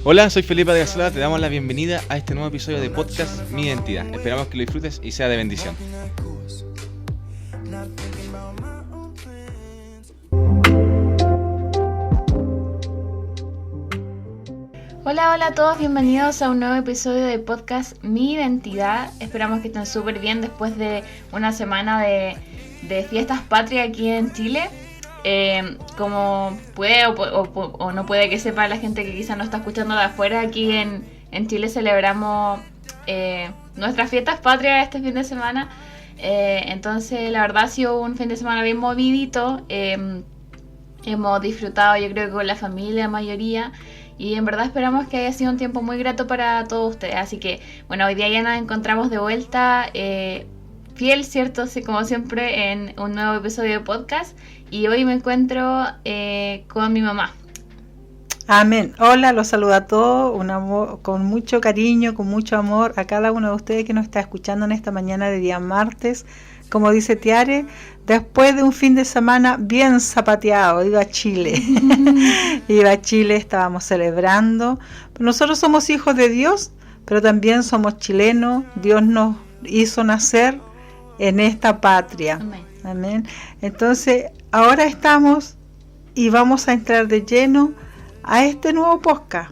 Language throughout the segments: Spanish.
Hola, soy Felipe de Gasolada, te damos la bienvenida a este nuevo episodio de podcast Mi Identidad. Esperamos que lo disfrutes y sea de bendición. Hola a todos, bienvenidos a un nuevo episodio de podcast Mi Identidad. Esperamos que estén súper bien después de una semana de fiestas patrias aquí en Chile. Como puede o no puede que sepa la gente que quizás no está escuchando de afuera, aquí en Chile celebramos nuestras fiestas patrias este fin de semana. Entonces la verdad ha sido un fin de semana bien movidito. Hemos disfrutado, yo creo que con la familia, la mayoría. Y en verdad esperamos que haya sido un tiempo muy grato para todos ustedes. Así que, bueno, hoy día ya nos encontramos de vuelta, fiel, ¿cierto? Sí, como siempre, en un nuevo episodio de podcast. Y hoy me encuentro con mi mamá. Amén. Hola, los saludo a todos con mucho cariño, con mucho amor a cada uno de ustedes que nos está escuchando en esta mañana de día martes. Como dice Tiare, después de un fin de semana bien zapateado, iba a Chile. Iba a Chile, estábamos celebrando. Nosotros somos hijos de Dios, pero también somos chilenos. Dios nos hizo nacer en esta patria. Amén. Amén. Entonces, ahora estamos y vamos a entrar de lleno a este nuevo podcast.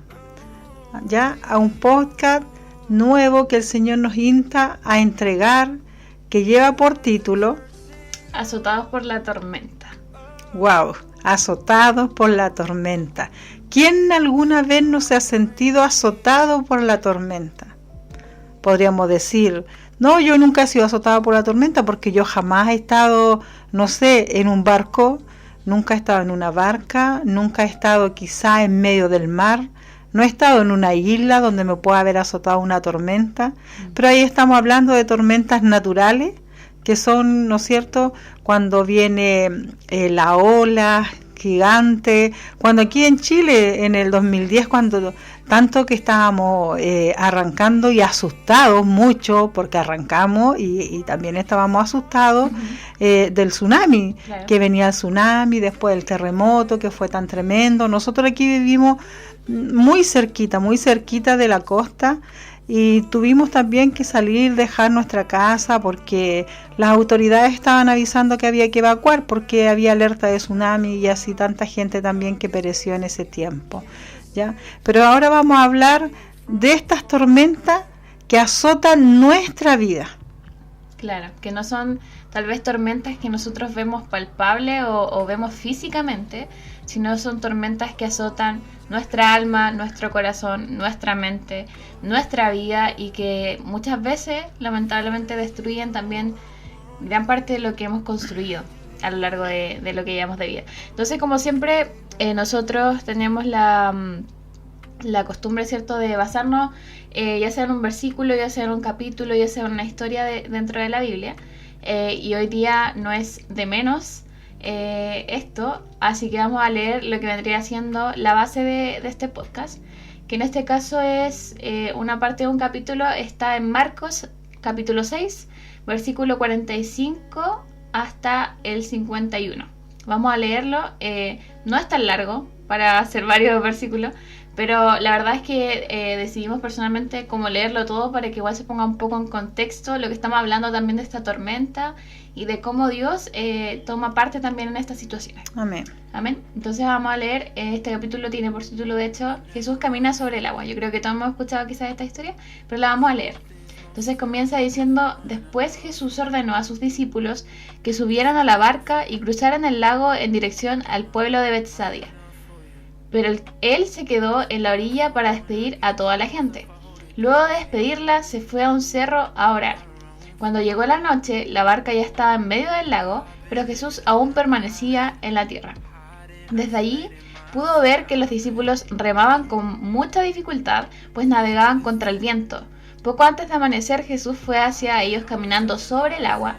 Ya, a un podcast nuevo que el Señor nos insta a entregar, que lleva por título Azotados por la tormenta. Wow, azotados por la tormenta. ¿Quién alguna vez no se ha sentido azotado por la tormenta? Podríamos decir, no, yo nunca he sido azotado por la tormenta porque yo jamás he estado, no sé, en un barco, nunca he estado en una barca, nunca he estado quizá en medio del mar. No he estado en una isla donde me pueda haber azotado una tormenta, pero ahí estamos hablando de tormentas naturales, que son, ¿no es cierto?, cuando viene la ola gigante, cuando aquí en Chile, en el 2010, cuando tanto que estábamos arrancando y asustados mucho, porque arrancamos y también estábamos asustados del tsunami, claro. Que venía el tsunami, después el terremoto, que fue tan tremendo. Nosotros aquí vivimos muy cerquita de la costa y tuvimos también que salir, dejar nuestra casa porque las autoridades estaban avisando que había que evacuar porque había alerta de tsunami y así tanta gente también que pereció en ese tiempo, ¿ya? Pero ahora vamos a hablar de estas tormentas que azotan nuestra vida. Claro, que no son tal vez tormentas que nosotros vemos palpable o vemos físicamente, sino son tormentas que azotan nuestra alma, nuestro corazón, nuestra mente, nuestra vida y que muchas veces lamentablemente destruyen también gran parte de lo que hemos construido a lo largo de lo que llevamos de vida. Entonces, como siempre, nosotros tenemos la costumbre, ¿cierto?, de basarnos ya sea en un versículo, ya sea en un capítulo, ya sea en una historia dentro de la Biblia. Y hoy día no es de menos esto, así que vamos a leer lo que vendría siendo la base de este podcast, que en este caso es una parte de un capítulo, está en Marcos capítulo 6, versículo 45 hasta el 51. Vamos a leerlo, no es tan largo para hacer varios versículos, pero la verdad es que decidimos personalmente como leerlo todo para que igual se ponga un poco en contexto lo que estamos hablando también de esta tormenta y de cómo Dios toma parte también en estas situaciones. Amén. Amén. Entonces vamos a leer, este capítulo tiene por título de hecho Jesús camina sobre el agua. Yo creo que todos hemos escuchado quizás esta historia, pero la vamos a leer. Entonces comienza diciendo: después Jesús ordenó a sus discípulos que subieran a la barca y cruzaran el lago en dirección al pueblo de Betsaida. Pero él se quedó en la orilla para despedir a toda la gente. Luego de despedirla, se fue a un cerro a orar. Cuando llegó la noche, la barca ya estaba en medio del lago, pero Jesús aún permanecía en la tierra. Desde allí pudo ver que los discípulos remaban con mucha dificultad, pues navegaban contra el viento. Poco antes de amanecer, Jesús fue hacia ellos caminando sobre el agua.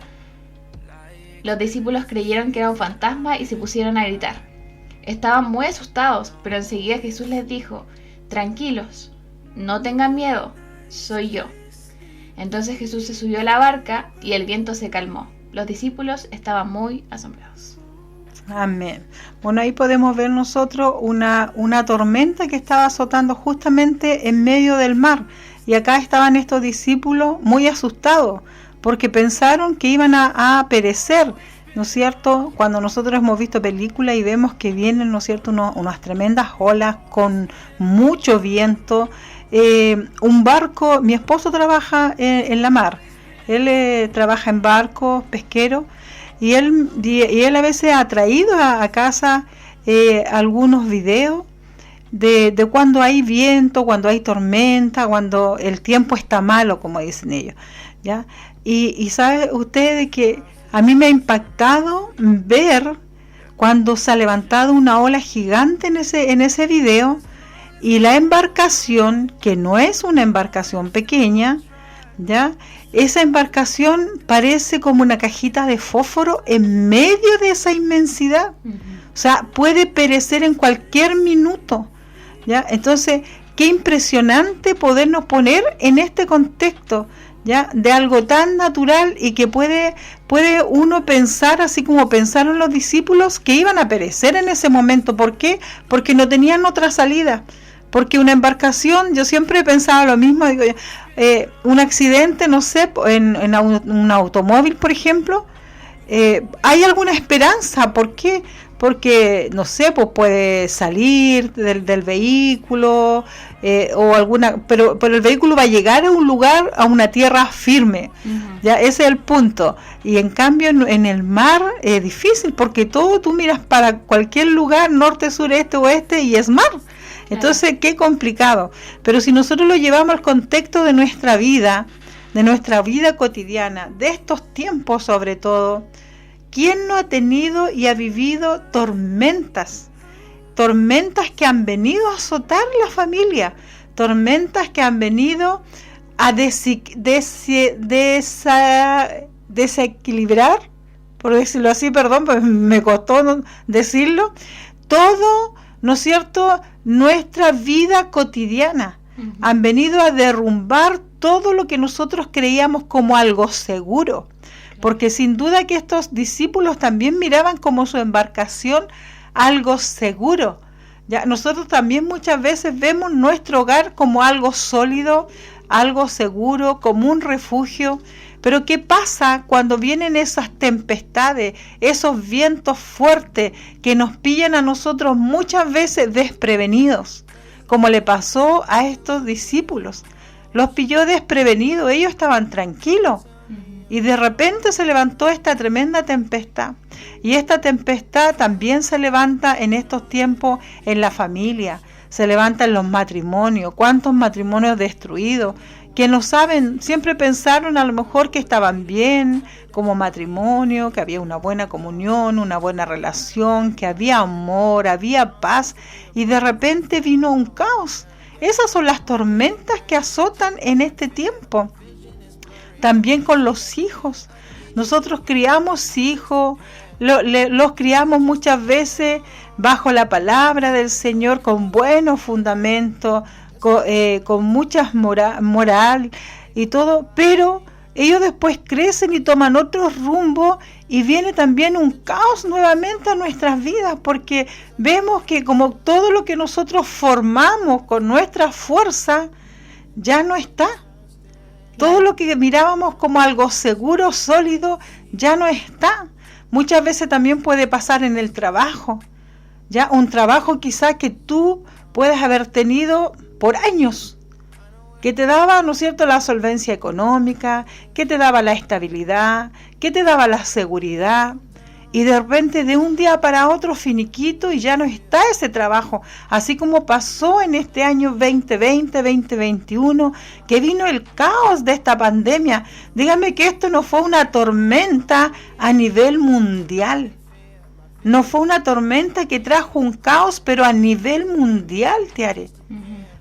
Los discípulos creyeron que era un fantasma y se pusieron a gritar. Estaban muy asustados, pero enseguida Jesús les dijo: tranquilos, no tengan miedo, soy yo. Entonces Jesús se subió a la barca y el viento se calmó. Los discípulos estaban muy asombrados. Amén. Bueno, ahí podemos ver nosotros una tormenta que estaba azotando justamente en medio del mar. Y acá estaban estos discípulos muy asustados porque pensaron que iban a perecer, ¿no es cierto? Cuando nosotros hemos visto películas y vemos que vienen, ¿no es cierto?, unas tremendas olas con mucho viento. Un barco, mi esposo trabaja en la mar, él trabaja en barcos pesqueros. Y él a veces ha traído a casa algunos videos de cuando hay viento, cuando hay tormenta, cuando el tiempo está malo, como dicen ellos, ¿ya? Y sabe usted que a mí me ha impactado ver cuando se ha levantado una ola gigante en ese video, y la embarcación, que no es una embarcación pequeña, ¿ya? Esa embarcación parece como una cajita de fósforo en medio de esa inmensidad. Uh-huh. O sea, puede perecer en cualquier minuto, ¿ya? Entonces, qué impresionante podernos poner en este contexto, ¿ya?, de algo tan natural, y que puede uno pensar, así como pensaron los discípulos, que iban a perecer en ese momento. ¿Por qué? Porque no tenían otra salida. Porque una embarcación, yo siempre he pensado lo mismo, digo, un accidente, no sé, en un automóvil, por ejemplo, hay alguna esperanza. ¿Por qué? Porque, no sé, pues puede salir del vehículo, o alguna, pero el vehículo va a llegar a un lugar, a una tierra firme. Uh-huh. Ya, ese es el punto. Y en cambio en el mar es difícil, porque todo tú miras para cualquier lugar, norte, sur, este, oeste, y es mar. Entonces, qué complicado. Pero si nosotros lo llevamos al contexto de nuestra vida cotidiana, de estos tiempos sobre todo, ¿quién no ha tenido y ha vivido tormentas? Tormentas que han venido a azotar la familia, tormentas que han venido a desequilibrar, por decirlo así, perdón, pues me costó decirlo, todo, ¿no es cierto?, nuestra vida cotidiana. Uh-huh. Han venido a derrumbar todo lo que nosotros creíamos como algo seguro, porque sin duda que estos discípulos también miraban como su embarcación algo seguro. Ya, nosotros también muchas veces vemos nuestro hogar como algo sólido, algo seguro, como un refugio. Pero ¿qué pasa cuando vienen esas tempestades, esos vientos fuertes que nos pillan a nosotros muchas veces desprevenidos? Como le pasó a estos discípulos. Los pilló desprevenidos, ellos estaban tranquilos. Y de repente se levantó esta tremenda tempestad. Y esta tempestad también se levanta en estos tiempos en la familia. Se levanta en los matrimonios. ¿Cuántos matrimonios destruidos? Que no saben, siempre pensaron a lo mejor que estaban bien como matrimonio, que había una buena comunión, una buena relación, que había amor, había paz, y de repente vino un caos. Esas son las tormentas que azotan en este tiempo. También con los hijos. Nosotros criamos hijos, los criamos muchas veces bajo la palabra del Señor, con buenos fundamentos, con muchas moral y todo, pero ellos después crecen y toman otro rumbo, y viene también un caos nuevamente a nuestras vidas, porque vemos que como todo lo que nosotros formamos con nuestra fuerza ya no está. Todo lo que mirábamos como algo seguro, sólido, ya no está. Muchas veces también puede pasar en el trabajo, ya un trabajo quizás que tú puedes haber tenido por años, que te daba, ¿no es cierto?, la solvencia económica, que te daba la estabilidad, que te daba la seguridad, y de repente de un día para otro finiquito y ya no está ese trabajo, así como pasó en este año 2020, 2021, que vino el caos de esta pandemia. Dígame que esto no fue una tormenta a nivel mundial. No fue una tormenta que trajo un caos, pero a nivel mundial, Tiare.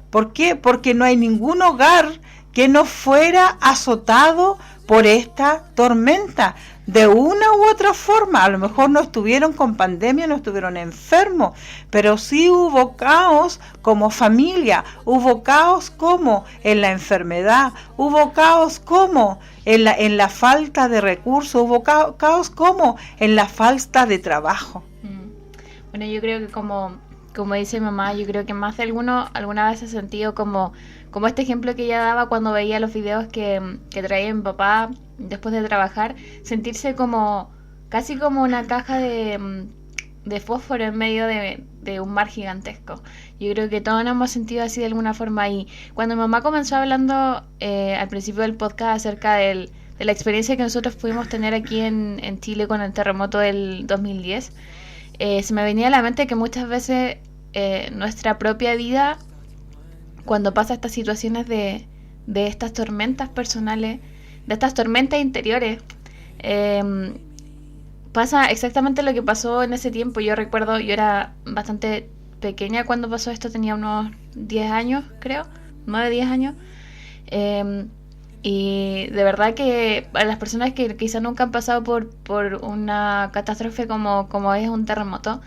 ¿Por qué? Porque no hay ningún hogar que no fuera azotado por esta tormenta, de una u otra forma. A lo mejor no estuvieron con pandemia, no estuvieron enfermos, pero sí hubo caos como familia, hubo caos como en la enfermedad, hubo caos como en la falta de recursos, hubo caos como en la falta de trabajo. Bueno, yo creo que como dice mi mamá, yo creo que más de alguna vez he sentido como este ejemplo que ella daba cuando veía los videos que traía mi papá después de trabajar, sentirse casi como una caja de fósforo en medio de un mar gigantesco. Yo creo que todos nos hemos sentido así de alguna forma. Y cuando mi mamá comenzó hablando al principio del podcast acerca de la experiencia que nosotros pudimos tener aquí en Chile con el terremoto del 2010, se me venía a la mente que muchas veces nuestra propia vida, cuando pasa estas situaciones de estas tormentas personales, de estas tormentas interiores, pasa exactamente lo que pasó en ese tiempo. Yo recuerdo, yo era bastante pequeña cuando pasó esto, tenía unos 10 años, creo, 9, 10 años. Y de verdad que para las personas que quizás nunca han pasado por una catástrofe como es un terremoto,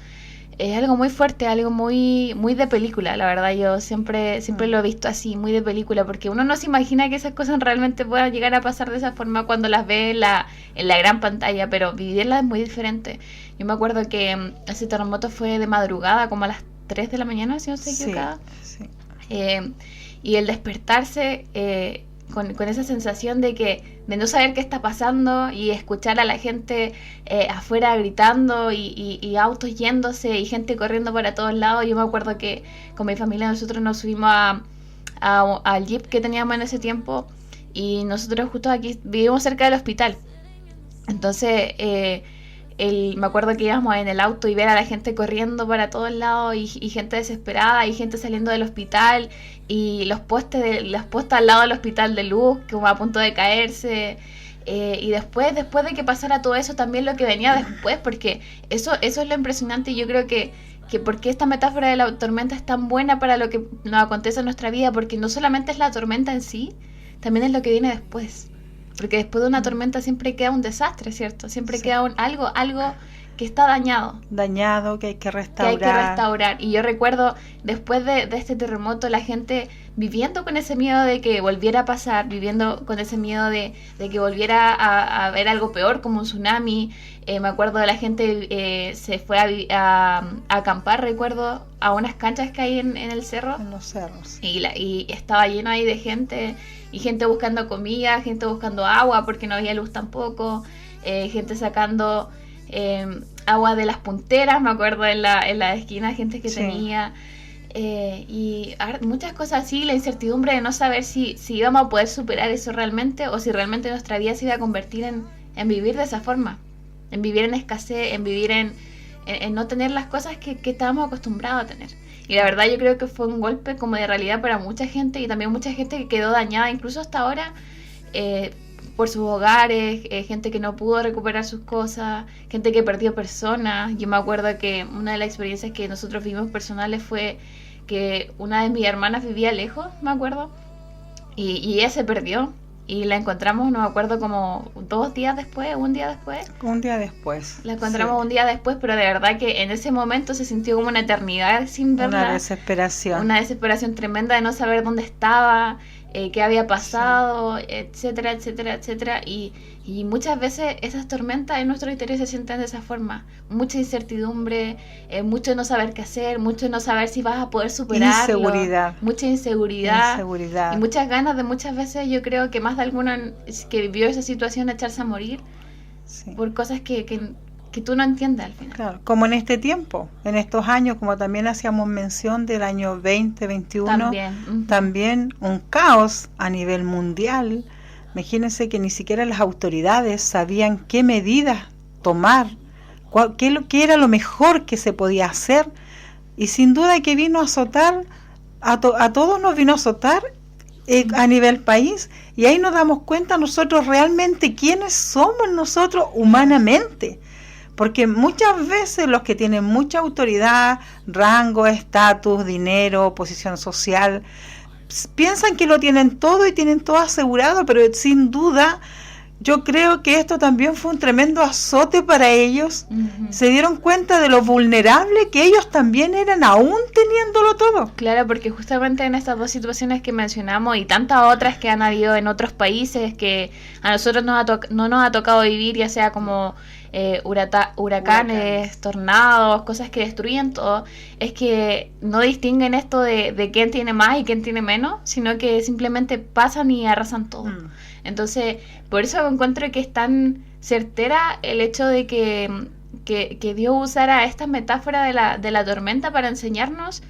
es algo muy fuerte, algo muy muy de película, la verdad. Yo siempre lo he visto así, muy de película, porque uno no se imagina que esas cosas realmente puedan llegar a pasar de esa forma cuando las ve en la gran pantalla, pero vivirlas es muy diferente. Yo me acuerdo que ese terremoto fue de madrugada, como a las 3 de la mañana, si no estoy equivocada. Sí. Y el despertarse con esa sensación de no saber qué está pasando y escuchar a la gente afuera gritando y autos yéndose y gente corriendo para todos lados. Yo me acuerdo que con mi familia nosotros nos subimos al jeep que teníamos en ese tiempo, y nosotros justo aquí vivimos cerca del hospital. Entonces me acuerdo que íbamos en el auto y ver a la gente corriendo para todos lados y gente desesperada y gente saliendo del hospital, y los postes al lado del hospital de luz como a punto de caerse, y después de que pasara todo eso, también lo que venía después, porque eso es lo impresionante. Y yo creo que porque esta metáfora de la tormenta es tan buena para lo que nos acontece en nuestra vida, porque no solamente es la tormenta en sí, también es lo que viene después. Porque después de una tormenta siempre queda un desastre, ¿cierto? Siempre queda algo que está dañado, que hay que restaurar. Y yo recuerdo, después de este terremoto, la gente viviendo con ese miedo de que volviera a pasar, viviendo con ese miedo de que volviera a haber algo peor, como un tsunami. Me acuerdo de la gente se fue a acampar, recuerdo, a unas canchas que hay en el cerro. En los cerros. Y estaba lleno ahí de gente, y gente buscando comida, gente buscando agua porque no había luz tampoco, gente sacando agua de las punteras, me acuerdo, en la esquina, gente que tenía, y muchas cosas así, la incertidumbre de no saber si íbamos a poder superar eso realmente, o si realmente nuestra vida se iba a convertir en vivir de esa forma, en vivir en escasez, en vivir en no tener las cosas que estábamos acostumbrados a tener. Y la verdad yo creo que fue un golpe como de realidad para mucha gente, y también mucha gente que quedó dañada incluso hasta ahora por sus hogares, gente que no pudo recuperar sus cosas, gente que perdió personas. Yo me acuerdo que una de las experiencias que nosotros vivimos personales fue que una de mis hermanas vivía lejos, me acuerdo, y ella se perdió. Y la encontramos, no me acuerdo, como 2 días después, un día después. Un día después. La encontramos un día después, pero de verdad que en ese momento se sintió como una eternidad sin verla. Una desesperación. Una desesperación tremenda de no saber dónde estaba, qué había pasado, etcétera, etcétera, etcétera. Y muchas veces esas tormentas en nuestro interior se sienten de esa forma. Mucha incertidumbre, mucho no saber qué hacer, mucho no saber si vas a poder superarlo. Inseguridad. Mucha inseguridad. Inseguridad. Y muchas ganas de muchas veces, yo creo que más de alguna que vivió esa situación, de echarse a morir por cosas que tú no entiendes al final. Claro, como en este tiempo, en estos años, como también hacíamos mención del año 2021, también un caos a nivel mundial. Imagínense que ni siquiera las autoridades sabían qué medidas tomar, qué era lo mejor que se podía hacer, y sin duda que vino a azotar, a todos nos vino a azotar a nivel país, y ahí nos damos cuenta nosotros realmente quiénes somos nosotros humanamente. Porque muchas veces los que tienen mucha autoridad, rango, estatus, dinero, posición social, piensan que lo tienen todo y tienen todo asegurado, pero sin duda yo creo que esto también fue un tremendo azote para ellos. Ujú. Se dieron cuenta de lo vulnerable que ellos también eran, aún teniéndolo todo. Claro, porque justamente en estas dos situaciones que mencionamos y tantas otras que han habido en otros países que a nosotros no nos ha tocado vivir, ya sea como huracanes, tornados, cosas que destruyen todo, es que no distinguen esto de quién tiene más y quién tiene menos, sino que simplemente pasan y arrasan todo. Entonces, por eso encuentro que es tan certera el hecho de que Dios usara esta metáfora de la tormenta para enseñarnos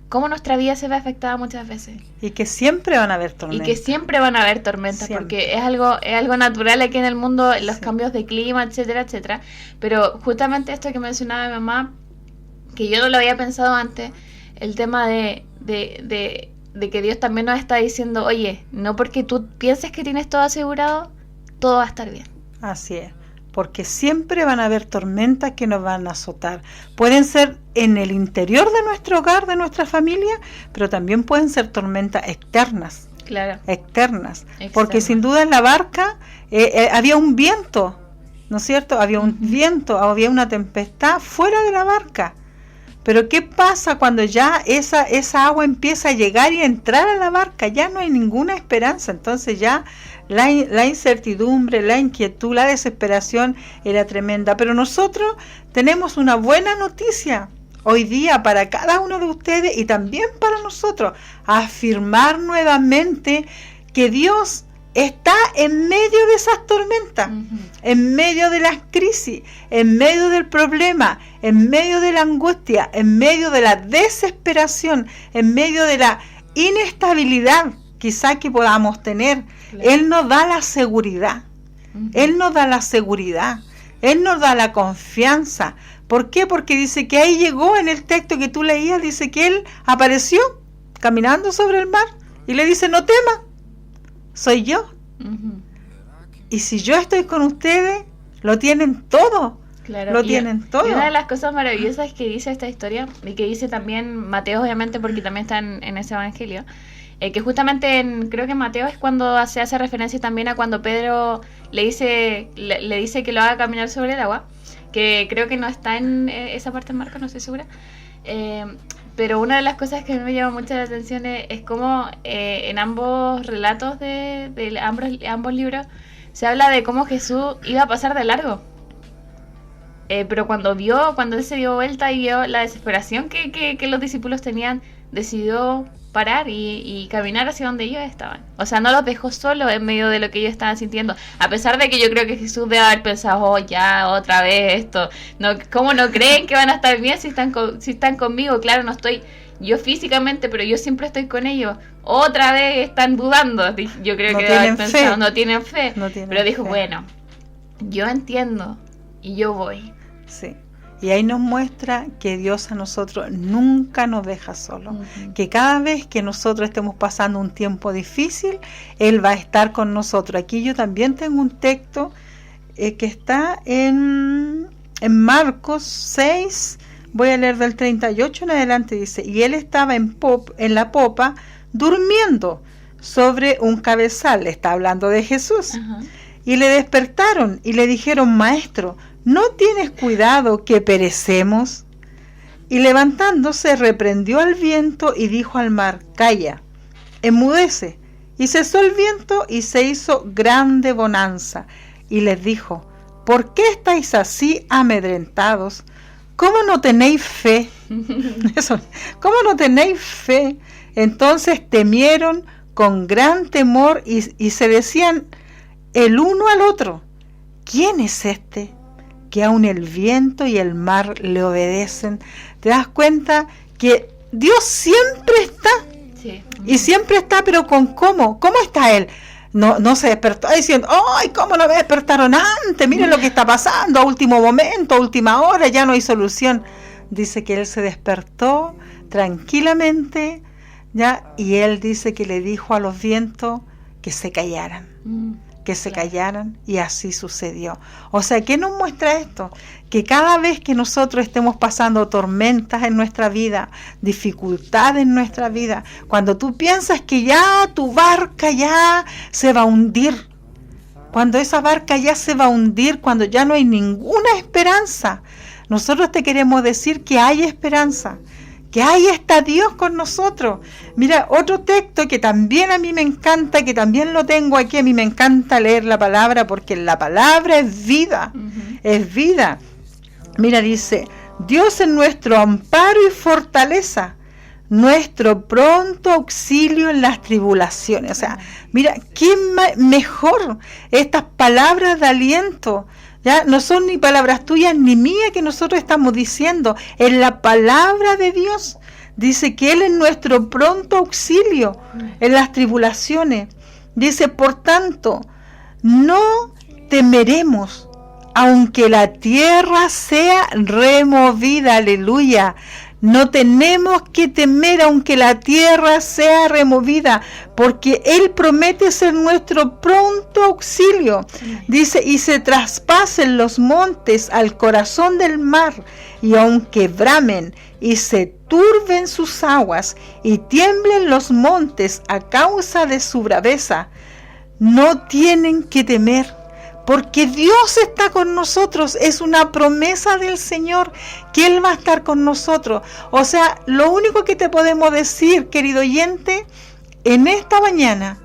cómo nuestra vida se ve afectada muchas veces. Y que siempre van a haber tormentas. Y que siempre van a haber tormentas, Siempre. porque es algo natural aquí en el mundo, los cambios de clima, etcétera, etcétera. Pero justamente esto que mencionaba mi mamá, que yo no lo había pensado antes, el tema de que Dios también nos está diciendo, oye, no porque tú pienses que tienes todo asegurado, todo va a estar bien. Así es, porque siempre van a haber tormentas que nos van a azotar. Pueden ser en el interior de nuestro hogar, de nuestra familia, pero también pueden ser tormentas externas. Claro. Externas. Porque sin duda en la barca había un viento, ¿no es cierto? Había un viento, había una tempestad fuera de la barca. Pero ¿qué pasa cuando ya esa agua empieza a llegar y a entrar a la barca? Ya no hay ninguna esperanza. Entonces ya la incertidumbre, la inquietud, la desesperación era tremenda. Pero nosotros tenemos una buena noticia hoy día para cada uno de ustedes y también para nosotros. Afirmar nuevamente que Dios está en medio de esas tormentas, en medio de las crisis, en medio del problema, en medio de la angustia, en medio de la desesperación, en medio de la inestabilidad quizá que podamos tener. Claro. Él nos da la seguridad, Él nos da la seguridad, Él nos da la confianza. ¿Por qué? Porque dice que ahí llegó en el texto que tú leías, dice que Él apareció caminando sobre el mar y le dice, no temas, soy yo. Y si yo estoy con ustedes, lo tienen todo. Claro, lo tienen todo. Y una de las cosas maravillosas que dice esta historia, y que dice también Mateo, obviamente, porque también está en ese evangelio, que justamente creo que Mateo es cuando se hace referencia también a cuando Pedro le dice que lo haga caminar sobre el agua, que creo que no está en esa parte en Marcos, no estoy segura. Pero una de las cosas que a mí me llama mucho la atención es cómo en ambos relatos de ambos libros se habla de cómo Jesús iba a pasar de largo. Pero cuando él se dio vuelta y vio la desesperación que los discípulos tenían, decidió parar y caminar hacia donde ellos estaban. O sea, no los dejó solos en medio de lo que ellos estaban sintiendo. A pesar de que yo creo que Jesús debe haber pensado, oh, ya, otra vez esto. No, ¿cómo no creen que van a estar bien si están conmigo? Claro, no estoy yo físicamente, pero yo siempre estoy con ellos. Otra vez están dudando. Yo creo que debe haber pensado, no tienen fe. Pero dijo, bueno, yo entiendo y yo voy. Sí. Y ahí nos muestra que Dios a nosotros nunca nos deja solos, que cada vez que nosotros estemos pasando un tiempo difícil, Él va a estar con nosotros. Aquí yo también tengo un texto que está en Marcos 6, voy a leer del 38 en adelante, dice, y Él estaba en la popa durmiendo sobre un cabezal, está hablando de Jesús, y le despertaron y le dijeron, Maestro, ¿no tienes cuidado que perecemos? Y levantándose reprendió al viento y dijo al mar, calla, enmudece. Y cesó el viento y se hizo grande bonanza. Y les dijo, ¿por qué estáis así amedrentados? ¿Cómo no tenéis fe? ¿Cómo no tenéis fe? Entonces temieron con gran temor y se decían el uno al otro, ¿quién es este que aun el viento y el mar le obedecen? ¿Te das cuenta que Dios siempre está? Sí. Y siempre está, pero ¿con cómo? ¿Cómo está Él? No se despertó diciendo, ¡ay, cómo no me despertaron antes! Miren lo que está pasando, a último momento, a última hora, ya no hay solución. Dice que Él se despertó tranquilamente, ¿ya? Y Él dice que le dijo a los vientos que se callaran. que se callaran, y así sucedió. O sea, ¿qué nos muestra esto? Que cada vez que nosotros estemos pasando tormentas en nuestra vida, dificultades en nuestra vida, cuando tú piensas que ya tu barca ya se va a hundir, cuando esa barca ya se va a hundir, cuando ya no hay ninguna esperanza, nosotros te queremos decir que hay esperanza, que ahí está Dios con nosotros. Mira, otro texto que también a mí me encanta, que también lo tengo aquí, a mí me encanta leer la palabra, porque la palabra es vida, es vida. Mira, dice, Dios es nuestro amparo y fortaleza, nuestro pronto auxilio en las tribulaciones. O sea, mira, qué mejor estas palabras de aliento. Ya no son ni palabras tuyas ni mías que nosotros estamos diciendo, es la palabra de Dios. Dice que Él es nuestro pronto auxilio en las tribulaciones. Dice, por tanto, no temeremos, aunque la tierra sea removida. Aleluya. No tenemos que temer aunque la tierra sea removida, porque Él promete ser nuestro pronto auxilio. Dice, y se traspasen los montes al corazón del mar, y aunque bramen y se turben sus aguas, y tiemblen los montes a causa de su braveza, no tienen que temer. Porque Dios está con nosotros, es una promesa del Señor que Él va a estar con nosotros. O sea, lo único que te podemos decir, querido oyente, en esta mañana,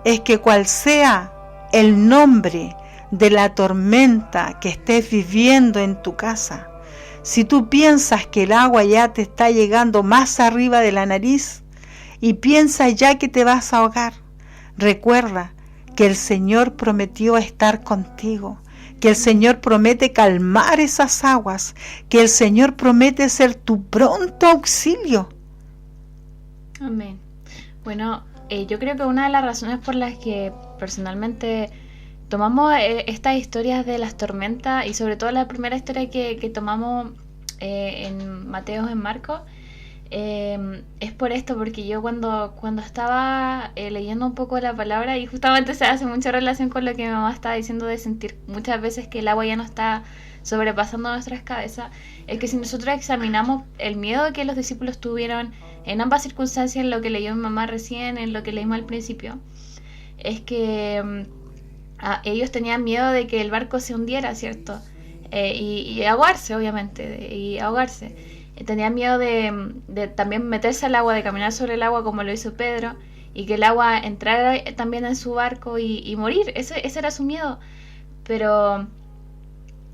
es que cual sea el nombre de la tormenta que estés viviendo en tu casa, si tú piensas que el agua ya te está llegando más arriba de la nariz y piensas ya que te vas a ahogar, recuerda que el Señor prometió estar contigo, que el Señor promete calmar esas aguas, que el Señor promete ser tu pronto auxilio. Amén. Bueno, yo creo que una de las razones por las que personalmente tomamos estas historias de las tormentas, y sobre todo la primera historia que tomamos en Mateo, en Marcos, es por esto, porque yo cuando estaba leyendo un poco la palabra, y justamente se hace mucha relación con lo que mi mamá estaba diciendo, de sentir muchas veces que el agua ya no está sobrepasando nuestras cabezas, es que si nosotros examinamos el miedo que los discípulos tuvieron en ambas circunstancias, en lo que leyó mi mamá recién, en lo que leímos al principio, es que ellos tenían miedo de que el barco se hundiera, ¿cierto? Y ahogarse, obviamente, y ahogarse. Tenía miedo de también meterse al agua, de caminar sobre el agua como lo hizo Pedro, y que el agua entrara también en su barco y morir. Ese era su miedo. Pero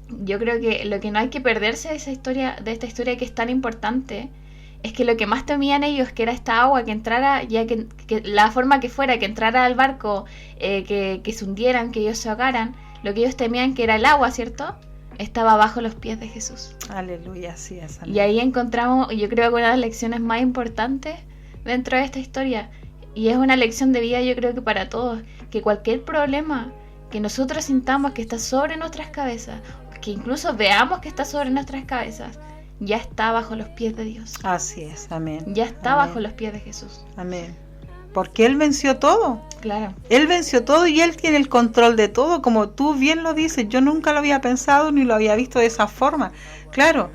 yo creo que lo que no hay que perderse de esta historia que es tan importante, es que lo que más temían ellos, que era esta agua que entrara, ya que la forma que fuera, que entrara al barco, que se hundieran, que ellos se ahogaran, lo que ellos temían, que era el agua, ¿cierto?, estaba bajo los pies de Jesús. Aleluya, así es. Y ahí encontramos, yo creo que una de las lecciones más importantes dentro de esta historia, y es una lección de vida, yo creo que para todos, que cualquier problema que nosotros sintamos que está sobre nuestras cabezas, que incluso veamos que está sobre nuestras cabezas, ya está bajo los pies de Dios. Así es, amén. Ya está amén. Bajo los pies de Jesús. Amén. Porque Él venció todo. Claro. Él venció todo y Él tiene el control de todo, como tú bien lo dices. Yo nunca lo había pensado ni lo había visto de esa forma. Claro,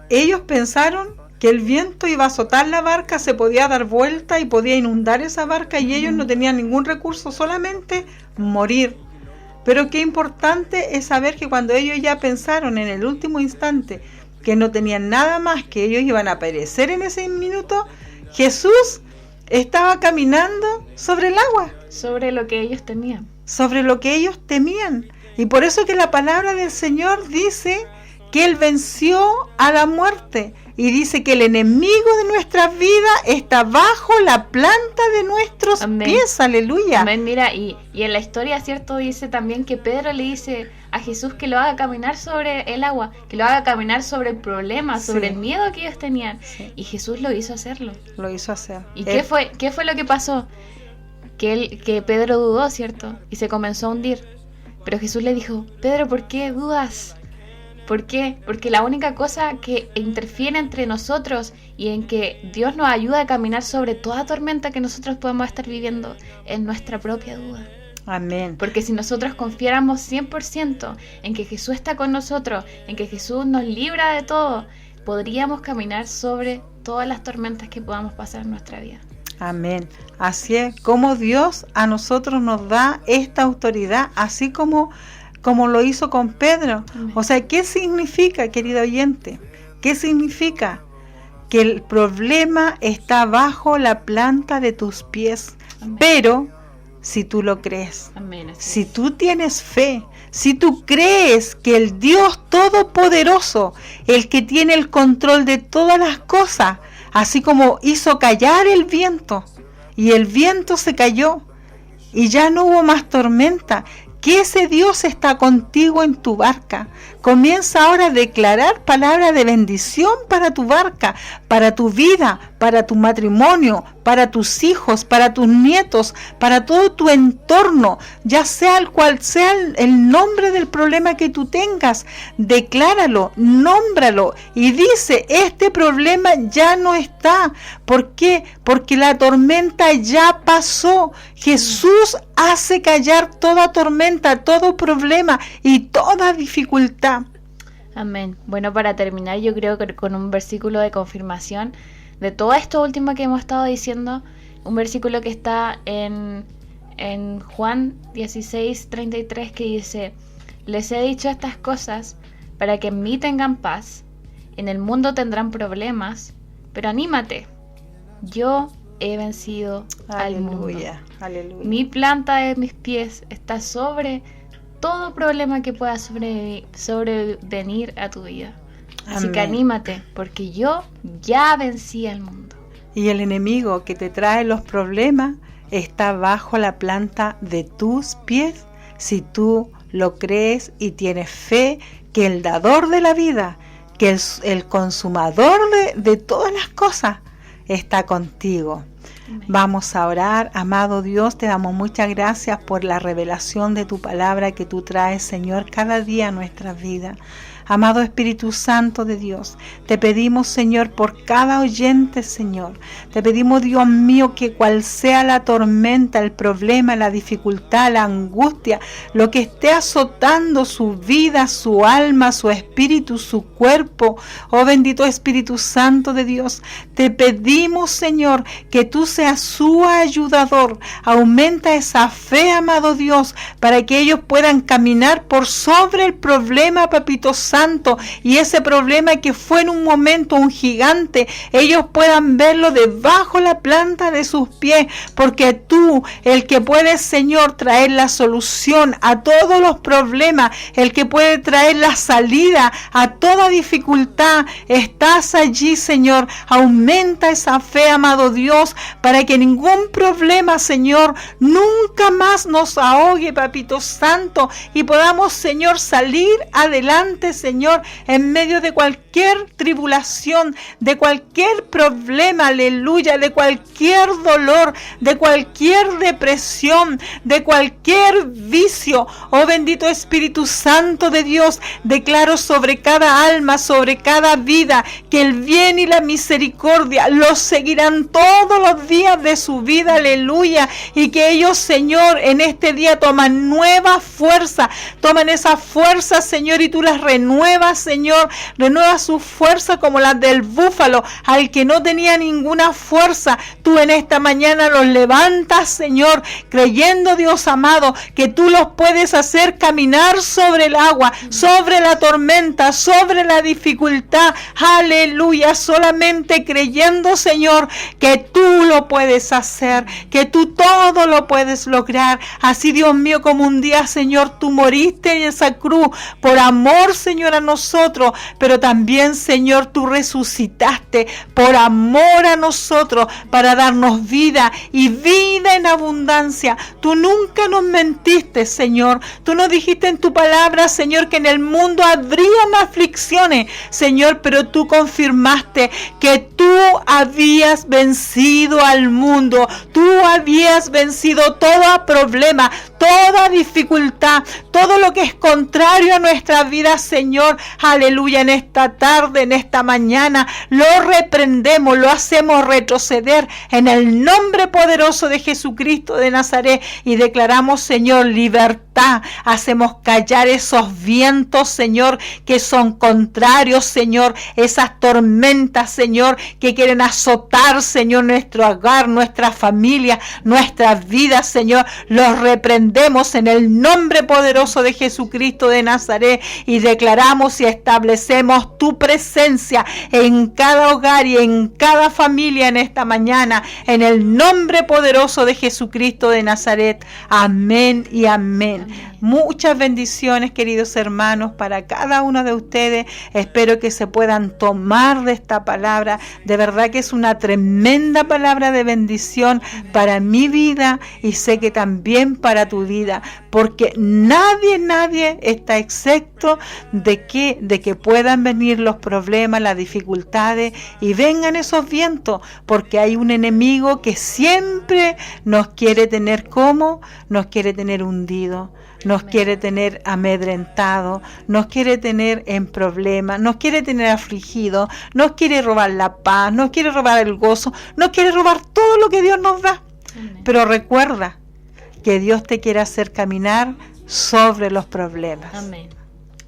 ellos pensaron que el viento iba a azotar la barca, se podía dar vuelta y podía inundar esa barca, y ellos no tenían ningún recurso, solamente morir. Pero qué importante es saber que cuando ellos ya pensaron en el último instante que no tenían nada más, que ellos iban a perecer en ese minuto, Jesús estaba caminando sobre el agua. Sobre lo que ellos temían. Sobre lo que ellos temían. Y por eso que la palabra del Señor dice que Él venció a la muerte. Y dice que el enemigo de nuestras vidas está bajo la planta de nuestros Amén. pies. Aleluya. Amén. Mira, y en la historia, ¿cierto?, dice también que Pedro le dice a Jesús que lo haga caminar sobre el agua, que lo haga caminar sobre el problema, sobre Sí. el miedo que ellos tenían. Sí. Y Jesús lo hizo hacerlo. Lo hizo hacer. ¿Y qué fue lo que pasó? Que Pedro dudó, ¿cierto? Y se comenzó a hundir. Pero Jesús le dijo: Pedro, ¿por qué dudas? ¿Por qué? Porque la única cosa que interfiere entre nosotros y en que Dios nos ayuda a caminar sobre toda tormenta que nosotros podemos estar viviendo es nuestra propia duda. Amén. Porque si nosotros confiáramos 100% en que Jesús está con nosotros, en que Jesús nos libra de todo, podríamos caminar sobre todas las tormentas que podamos pasar en nuestra vida. Amén. Así es, como Dios a nosotros nos da esta autoridad, así como lo hizo con Pedro. Amén. O sea, ¿qué significa, querido oyente? ¿Qué significa? Que el problema está bajo la planta de tus pies. Amén. Pero si tú lo crees, Amén. si tú tienes fe, si tú crees que el Dios Todopoderoso, el que tiene el control de todas las cosas, así como hizo callar el viento, y el viento se cayó, y ya no hubo más tormenta, que ese Dios está contigo en tu barca. Comienza ahora a declarar palabras de bendición para tu barca, para tu vida, para tu matrimonio, para tus hijos, para tus nietos, para todo tu entorno, ya sea el cual sea el nombre del problema que tú tengas. Decláralo, nómbralo y dice, este problema ya no está. ¿Por qué? Porque la tormenta ya pasó. Jesús hace callar toda tormenta, todo problema y toda dificultad. Amén. Bueno, para terminar, yo creo que con un versículo de confirmación de todo esto último que hemos estado diciendo, un versículo que está en Juan 16:33, que dice: les he dicho estas cosas para que en mí tengan paz. En el mundo tendrán problemas, pero anímate, yo he vencido al mundo. Aleluya, aleluya. Mi planta de mis pies está sobre todo problema que pueda sobrevenir a tu vida. Así que Amén. anímate, porque yo ya vencí al mundo. Y el enemigo que te trae los problemas está bajo la planta de tus pies, si tú lo crees y tienes fe que el dador de la vida, que el consumador de todas las cosas está contigo. Amén. Vamos a orar. Amado Dios, te damos muchas gracias por la revelación de tu palabra que tú traes, Señor, cada día a nuestra vida. Amado Espíritu Santo de Dios, te pedimos, Señor, por cada oyente, Señor. Te pedimos, Dios mío, que cual sea la tormenta, el problema, la dificultad, la angustia, lo que esté azotando su vida, su alma, su espíritu, su cuerpo, oh bendito Espíritu Santo de Dios, te pedimos, Señor, que tú seas su ayudador. Aumenta esa fe, amado Dios, para que ellos puedan caminar por sobre el problema, Papito Santo, y ese problema que fue en un momento un gigante, ellos puedan verlo debajo la planta de sus pies, porque tú, el que puedes, Señor, traer la solución a todos los problemas, el que puede traer la salida a toda dificultad, estás allí, Señor. Aumenta esa fe, amado Dios, para que ningún problema, Señor, nunca más nos ahogue, Papito Santo, y podamos, Señor, salir adelante, Señor, en medio de cualquier tribulación, de cualquier problema, aleluya, de cualquier dolor, de cualquier depresión, de cualquier vicio. Oh bendito Espíritu Santo de Dios, declaro sobre cada alma, sobre cada vida, que el bien y la misericordia los seguirán todos los días de su vida, aleluya, y que ellos, Señor, en este día toman nueva fuerza, toman esa fuerza, Señor, y tú las renuevas, Señor, renueva su fuerza como las del búfalo. Al que no tenía ninguna fuerza, tú en esta mañana los levantas, Señor, creyendo, Dios amado, que tú los puedes hacer caminar sobre el agua, sobre la tormenta, sobre la dificultad, aleluya, solamente creyendo, Señor, que tú lo puedes hacer, que tú todo lo puedes lograr. Así, Dios mío, como un día, Señor, tú moriste en esa cruz por amor, Señor, a nosotros, pero también, Señor, tú resucitaste por amor a nosotros, para darnos vida y vida en abundancia. Tú nunca nos mentiste, Señor. Tú nos dijiste en tu palabra, Señor, que en el mundo habrían aflicciones, Señor, pero tú confirmaste que tú habías vencido al mundo. Tú habías vencido todo problema, toda dificultad, todo lo que es contrario a nuestra vida, Señor, aleluya, en esta tarde, en esta mañana, lo reprendemos, lo hacemos retroceder en el nombre poderoso de Jesucristo de Nazaret y declaramos, Señor, libertad. Hacemos callar esos vientos, Señor, que son contrarios, Señor, esas tormentas, Señor, que quieren azotar, Señor, nuestro hogar, nuestra familia, nuestras vidas, Señor. Los reprendemos en el nombre poderoso de Jesucristo de Nazaret y declaramos y establecemos tu presencia en cada hogar y en cada familia en esta mañana, en el nombre poderoso de Jesucristo de Nazaret. Amén y amén. Muchas bendiciones, queridos hermanos, para cada uno de ustedes. Espero que se puedan tomar de esta palabra. De verdad que es una tremenda palabra de bendición para mi vida y sé que también para tu vida, porque nadie está excepto de que puedan venir los problemas, las dificultades y vengan esos vientos, porque hay un enemigo que siempre nos quiere tener nos quiere tener hundido. Nos quiere tener amedrentado, nos quiere tener en problemas, nos quiere tener afligido, nos quiere robar la paz, nos quiere robar el gozo, nos quiere robar todo lo que Dios nos da. Amén. Pero recuerda que Dios te quiere hacer caminar sobre los problemas. Amén.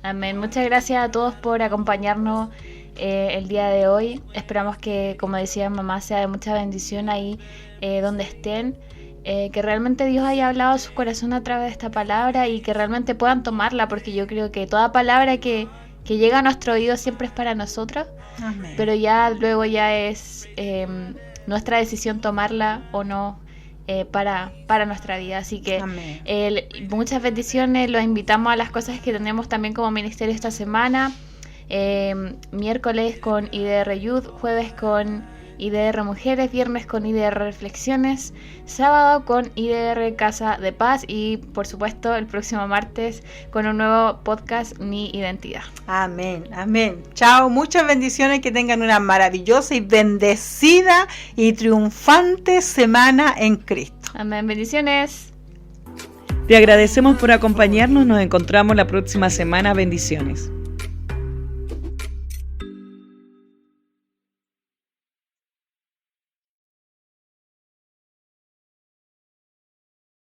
Amén. Muchas gracias a todos por acompañarnos el día de hoy. Esperamos que, como decía mamá, sea de mucha bendición ahí donde estén. Que realmente Dios haya hablado a su corazón a través de esta palabra y que realmente puedan tomarla, porque yo creo que toda palabra que llega a nuestro oído siempre es para nosotros. Amén. Pero ya luego ya es nuestra decisión tomarla o no para nuestra vida. Así que muchas bendiciones. Los invitamos a las cosas que tenemos también como ministerio esta semana. Miércoles con IDR Youth, jueves con IDR Mujeres, viernes con IDR Reflexiones, sábado con IDR Casa de Paz y por supuesto el próximo martes con un nuevo podcast Mi Identidad. Amén, amén. Chao, muchas bendiciones, que tengan una maravillosa y bendecida y triunfante semana en Cristo. Amén, bendiciones. Te agradecemos por acompañarnos, nos encontramos la próxima semana, bendiciones.